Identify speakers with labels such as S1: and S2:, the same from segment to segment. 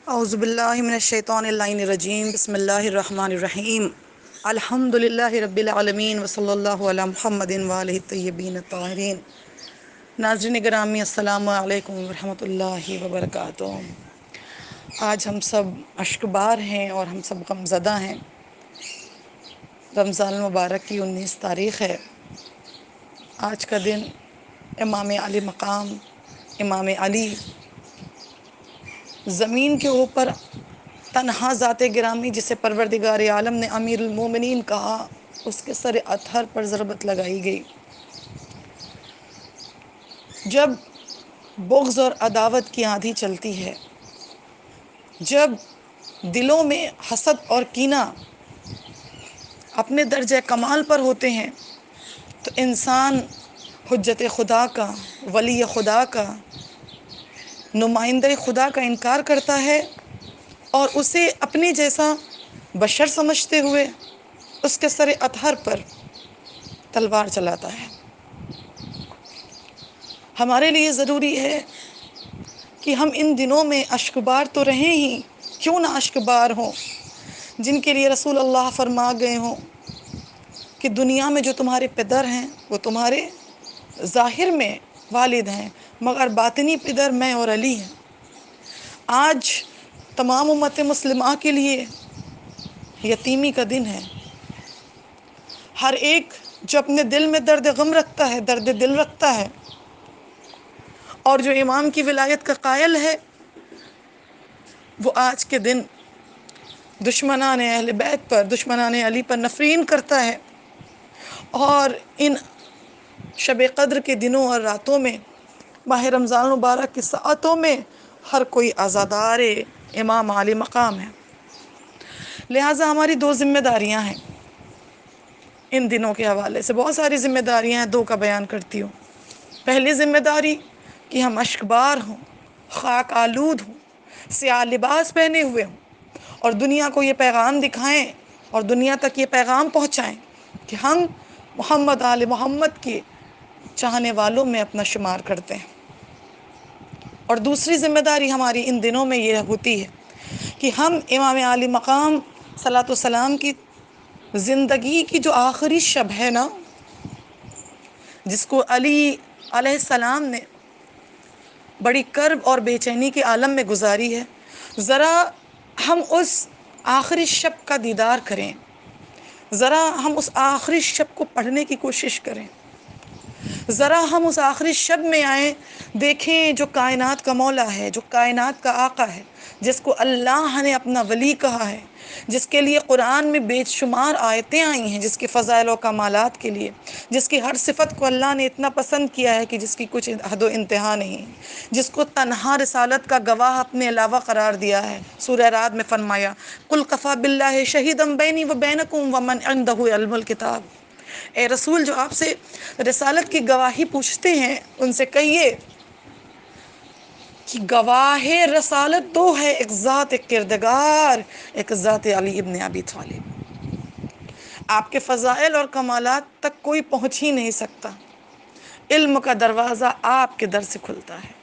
S1: اعوذ باللہ من الشیطان اللعین الرجیم بسم اللہ الرحمن الرحیم الحمدللہ رب العالمین وصلی اللہ علی محمد وآلہ الطیبین الطاہرین۔ ناظرین گرامی، السلام علیکم ورحمۃ اللہ وبرکاتہ۔ آج ہم سب اشکبار ہیں اور ہم سب غمزدہ ہیں۔ رمضان المبارک کی 19 تاریخ ہے۔ آج کا دن امام علی مقام امام علی، زمین کے اوپر تنہا ذات گرامی جسے پروردگار عالم نے امیر المومنین کہا، اس کے سر اطہر پر ضربت لگائی گئی۔ جب بغض اور عداوت کی آندھی چلتی ہے، جب دلوں میں حسد اور کینہ اپنے درجہ کمال پر ہوتے ہیں، تو انسان حجت خدا کا، ولی خدا کا، نمائندہ خدا کا انکار کرتا ہے اور اسے اپنے جیسا بشر سمجھتے ہوئے اس کے سر اطہر پر تلوار چلاتا ہے۔ ہمارے لیے ضروری ہے کہ ہم ان دنوں میں اشکبار تو رہیں ہی، کیوں نہ اشکبار ہوں، جن کے لیے رسول اللہ فرما گئے ہوں کہ دنیا میں جو تمہارے پدر ہیں وہ تمہارے ظاہر میں والد ہیں، مگر باطنی پدر میں اور علی ہیں۔ آج تمام امت مسلمہ کے لیے یتیمی کا دن ہے۔ ہر ایک جو اپنے دل میں درد غم رکھتا ہے، درد دل رکھتا ہے، اور جو امام کی ولایت کا قائل ہے، وہ آج کے دن دشمنان اہل بیت پر، دشمنان علی پر نفرین کرتا ہے، اور ان شب قدر کے دنوں اور راتوں میں، ماہ رمضان المبارک کی ساعتوں میں ہر کوئی عزادار امام علی مقام ہے۔ لہٰذا ہماری 2 ذمہ داریاں ہیں ان دنوں کے حوالے سے۔ بہت ساری ذمہ داریاں ہیں، 2 کا بیان کرتی ہوں۔ پہلی ذمہ داری کہ ہم اشکبار ہوں، خاک آلود ہوں، سیاہ لباس پہنے ہوئے ہوں، اور دنیا کو یہ پیغام دکھائیں اور دنیا تک یہ پیغام پہنچائیں کہ ہم محمد آل محمد کے چاہنے والوں میں اپنا شمار کرتے ہیں۔ اور دوسری ذمہ داری ہماری ان دنوں میں یہ ہوتی ہے کہ ہم امام علی مقام صلاۃ والسلام کی زندگی کی جو آخری شب ہے نا، جس کو علی علیہ السلام نے بڑی کرب اور بے چینی کے عالم میں گزاری ہے، ذرا ہم اس آخری شب کا دیدار کریں، ذرا ہم اس آخری شب کو پڑھنے کی کوشش کریں، ذرا ہم اس آخری شب میں آئیں، دیکھیں جو کائنات کا مولا ہے، جو کائنات کا آقا ہے، جس کو اللہ نے اپنا ولی کہا ہے، جس کے لیے قرآن میں بے شمار آیتیں آئی ہیں، جس کے فضائل و کمالات کے لیے، جس کی ہر صفت کو اللہ نے اتنا پسند کیا ہے کہ جس کی کچھ حد و انتہا نہیں، جس کو تنہا رسالت کا گواہ اپنے علاوہ قرار دیا ہے۔ سورہ رعد میں فرمایا، قُلْ كَفَىٰ بِاللَّهِ شَهِيدًا بَيْنِي وَبَيْنَكُمْ وَمَنْ عِندَهُ عِلْمُ الْكِتَابِ۔ اے رسول، جو آپ سے رسالت کی گواہی پوچھتے ہیں، ان سے کہیے کہ گواہ رسالت تو ہے ایک ذات، ایک کردگار، ایک ذات علی ابن ابی طالب۔ آپ کے فضائل اور کمالات تک کوئی پہنچ ہی نہیں سکتا۔ علم کا دروازہ آپ کے در سے کھلتا ہے،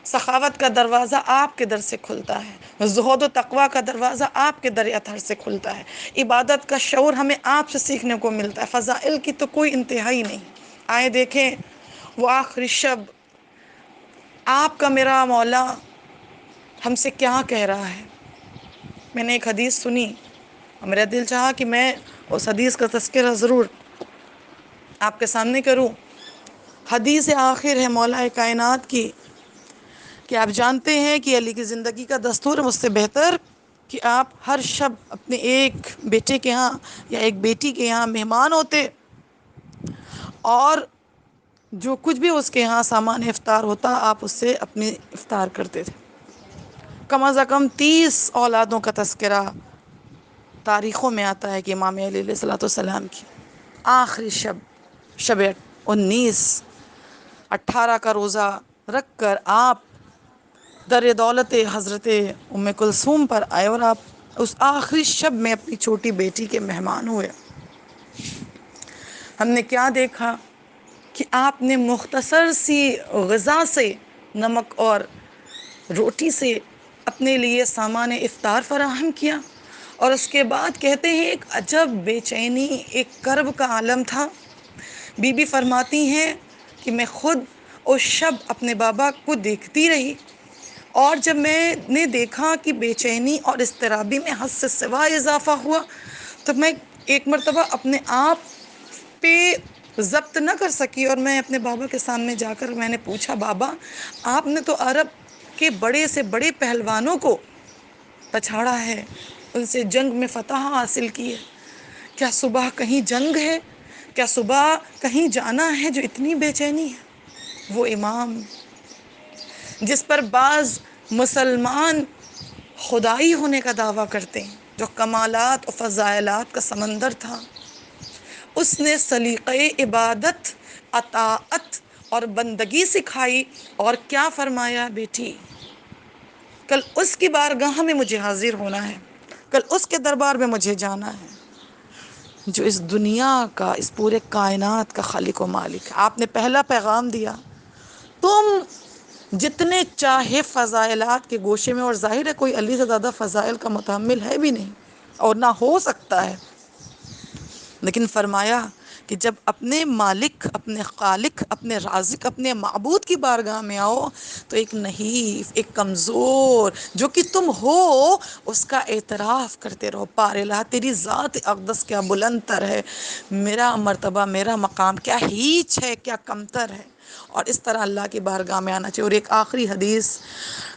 S1: سخاوت کا دروازہ آپ کے در سے کھلتا ہے، زہد و تقویٰ کا دروازہ آپ کے در اطہر سے کھلتا ہے، عبادت کا شعور ہمیں آپ سے سیکھنے کو ملتا ہے، فضائل کی تو کوئی انتہا ہی نہیں۔ آئے دیکھیں وہ آخری شب، آپ کا میرا مولا ہم سے کیا کہہ رہا ہے۔ میں نے ایک حدیث سنی اور میرا دل چاہا کہ میں اس حدیث کا تذکرہ ضرور آپ کے سامنے کروں۔ حدیث آخر ہے مولا کائنات کی کہ آپ جانتے ہیں کہ علی کی زندگی کا دستور ہے مجھ سے بہتر کہ آپ ہر شب اپنے ایک بیٹے کے ہاں یا ایک بیٹی کے یہاں مہمان ہوتے، اور جو کچھ بھی اس کے ہاں سامان افطار ہوتا آپ اس سے اپنی افطار کرتے تھے۔ کم از کم 30 اولادوں کا تذکرہ تاریخوں میں آتا ہے کہ امام علی علیہ الصلوۃ والسلام کی آخری شب، شب 19 18 کا روزہ رکھ کر آپ در دولت حضرت ام کلثوم پر آئے، اور آپ اس آخری شب میں اپنی چھوٹی بیٹی کے مہمان ہوئے۔ ہم نے کیا دیکھا کہ آپ نے مختصر سی غذا سے، نمک اور روٹی سے اپنے لیے سامان افطار فراہم کیا، اور اس کے بعد کہتے ہیں ایک عجب بے چینی، ایک کرب کا عالم تھا۔ بی بی فرماتی ہیں کہ میں خود اس شب اپنے بابا کو دیکھتی رہی، اور جب میں نے دیکھا کہ بے چینی اور اضطرابی میں حد سے سوا اضافہ ہوا، تو میں ایک مرتبہ اپنے آپ پہ ضبط نہ کر سکی، اور میں اپنے بابا کے سامنے جا کر میں نے پوچھا، بابا آپ نے تو عرب کے بڑے سے بڑے پہلوانوں کو پچھاڑا ہے، ان سے جنگ میں فتح حاصل کی ہے، کیا صبح کہیں جنگ ہے؟ کیا صبح کہیں جانا ہے جو اتنی بے چینی ہے؟ وہ امام جس پر بعض مسلمان خدائی ہونے کا دعویٰ کرتے ہیں، جو کمالات و فضائلات کا سمندر تھا، اس نے سلیقۂ عبادت، اطاعت اور بندگی سکھائی، اور کیا فرمایا، بیٹی کل اس کی بارگاہ میں مجھے حاضر ہونا ہے، کل اس کے دربار میں مجھے جانا ہے، جو اس دنیا کا، اس پورے کائنات کا خالق و مالک ہے۔ آپ نے پہلا پیغام دیا، تم جتنے چاہے فضائلات کے گوشے میں، اور ظاہر ہے کوئی علی سے زیادہ فضائل کا متحمل ہے بھی نہیں اور نہ ہو سکتا ہے، لیکن فرمایا کہ جب اپنے مالک، اپنے خالق، اپنے رازق، اپنے معبود کی بارگاہ میں آؤ تو ایک نحیف، ایک کمزور جو کہ تم ہو، اس کا اعتراف کرتے رہو، پار الہ تیری ذات اقدس کیا بلند تر ہے، میرا مرتبہ، میرا مقام کیا ہیچ ہے، کیا کمتر ہے، اور اس طرح اللہ کی بارگاہ میں آنا چاہیے۔ اور ایک آخری حدیث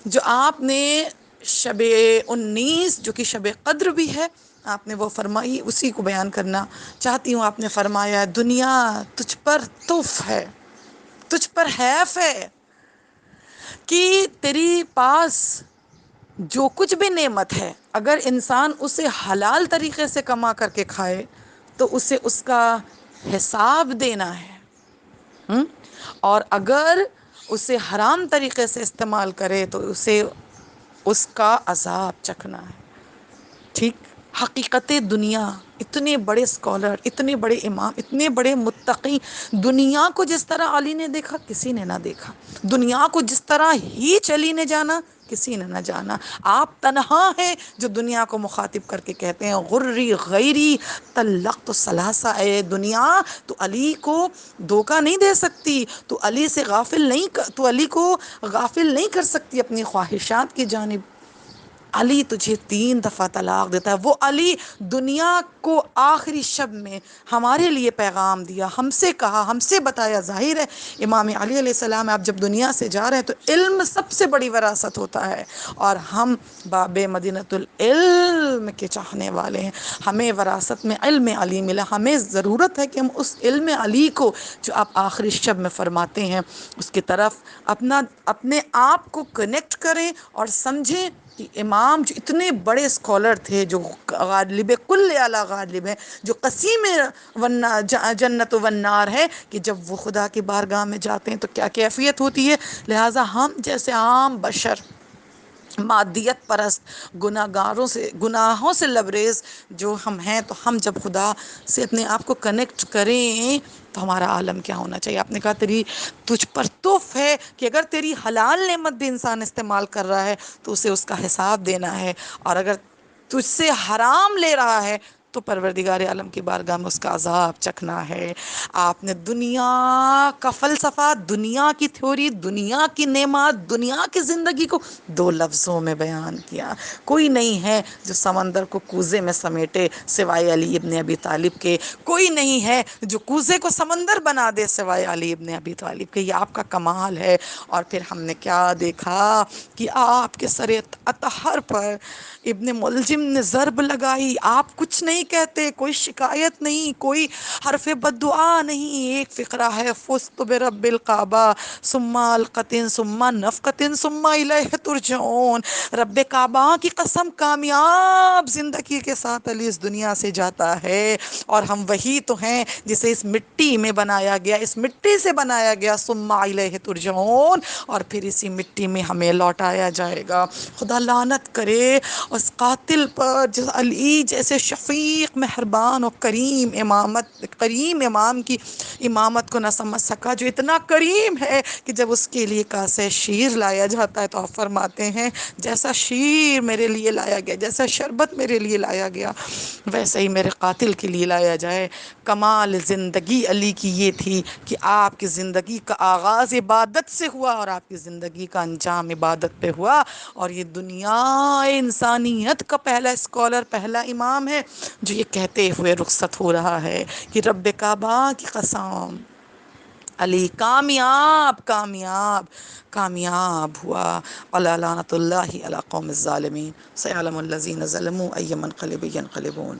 S1: جو آپ نے شب 19 جو کہ شب قدر بھی ہے، آپ نے وہ فرمائی، اسی کو بیان کرنا چاہتی ہوں۔ آپ نے فرمایا، دنیا تجھ پر تف ہے، تجھ پر حیف ہے کہ تیری پاس جو کچھ بھی نعمت ہے، اگر انسان اسے حلال طریقے سے کما کر کے کھائے تو اسے اس کا حساب دینا ہے، اور اگر اسے حرام طریقے سے استعمال کرے تو اسے اس کا عذاب چکھنا ہے۔ ٹھیک، حقیقت دنیا، اتنے بڑے اسکالر، اتنے بڑے امام، اتنے بڑے متقی، دنیا کو جس طرح علی نے دیکھا کسی نے نہ دیکھا، دنیا کو جس طرح ہی علی نے جانا کسی نے نہ جانا۔ آپ تنہا ہیں جو دنیا کو مخاطب کر کے کہتے ہیں، غری غیری طلقت ثلاثہ، اے دنیا تو علی کو دھوکہ نہیں دے سکتی، تو علی سے غافل نہیں، تو علی کو غافل نہیں کر سکتی اپنی خواہشات کی جانب۔ علی تجھے 3 دفعہ طلاق دیتا ہے، وہ علی دنیا کو آخری شب میں ہمارے لیے پیغام دیا، ہم سے کہا، ہم سے بتایا۔ ظاہر ہے امام علی علیہ السلام، آپ جب دنیا سے جا رہے ہیں تو علم سب سے بڑی وراثت ہوتا ہے، اور ہم باب مدینۃ العلم کے چاہنے والے ہیں، ہمیں وراثت میں علم علی ملا، ہمیں ضرورت ہے کہ ہم اس علم علی کو جو آپ آخری شب میں فرماتے ہیں اس کی طرف اپنے آپ کو کنیکٹ کریں، اور سمجھیں کہ امام جو اتنے بڑے اسکالر تھے، جو غالب کل اعلیٰ غالب ہیں، جو قسیم جنت و والنار ہے، کہ جب وہ خدا کی بارگاہ میں جاتے ہیں تو کیا کیفیت ہوتی ہے۔ لہٰذا ہم جیسے عام بشر، مادیت پرست، گناہوں سے لبریز جو ہم ہیں، تو ہم جب خدا سے اپنے آپ کو کنیکٹ کریں تو ہمارا عالم کیا ہونا چاہیے۔ آپ نے کہا تجھ پر تف ہے کہ اگر تیری حلال نعمت بھی انسان استعمال کر رہا ہے تو اسے اس کا حساب دینا ہے، اور اگر تجھ سے حرام لے رہا ہے تو پروردگار عالم کی بارگاہ میں اس کا عذاب چکھنا ہے۔ آپ نے دنیا کا فلسفہ، دنیا کی تھیوری، دنیا کی نعمت، دنیا کی زندگی کو 2 لفظوں میں بیان کیا۔ کوئی نہیں ہے جو سمندر کو کوزے میں سمیٹے سوائے علی ابن ابی طالب کے، کوئی نہیں ہے جو کوزے کو سمندر بنا دے سوائے علی ابن ابی طالب کے، یہ آپ کا کمال ہے۔ اور پھر ہم نے کیا دیکھا کہ آپ کے سر اطہر پر ابن ملجم نے ضرب لگائی، آپ کچھ نہیں کہتے، کوئی شکایت نہیں، کوئی حرف بد دعا نہیں، ایک فقرہ ہے، فزت برب الکعبہ ثم القۃ ثم نفقۃ ثم الیہ ترجعون، رب کعبہ کی قسم کامیاب زندگی کے ساتھ علی اس دنیا سے جاتا ہے، اور ہم وہی تو ہیں جسے اس مٹی میں بنایا گیا، اس مٹی سے بنایا گیا، ثم الیہ ترجعون، اور پھر اسی مٹی میں ہمیں لوٹایا جائے گا۔ خدا لعنت کرے اس قاتل پر، جس علی جیسے شفیع رفیق مہربان و کریم امام کی امامت کو نہ سمجھ سکا، جو اتنا کریم ہے کہ جب اس کے لیے کاسے شیر لایا جاتا ہے تو آپ فرماتے ہیں جیسا شیر میرے لیے لایا گیا، جیسا شربت میرے لیے لایا گیا، ویسے ہی میرے قاتل کے لیے لایا جائے۔ کمال زندگی علی کی یہ تھی کہ آپ کی زندگی کا آغاز عبادت سے ہوا اور آپ کی زندگی کا انجام عبادت پہ ہوا، اور یہ دنیا انسانیت کا پہلا اسکالر، پہلا امام ہے جو یہ کہتے ہوئے رخصت ہو رہا ہے کہ رب کعبہ کی قسم، علی کامیاب کامیاب کامیاب ہوا۔ الا لعنۃ اللہ علی قوم الظالمین، سیعلم الذین ظلموا ای منقلب ینقلبون۔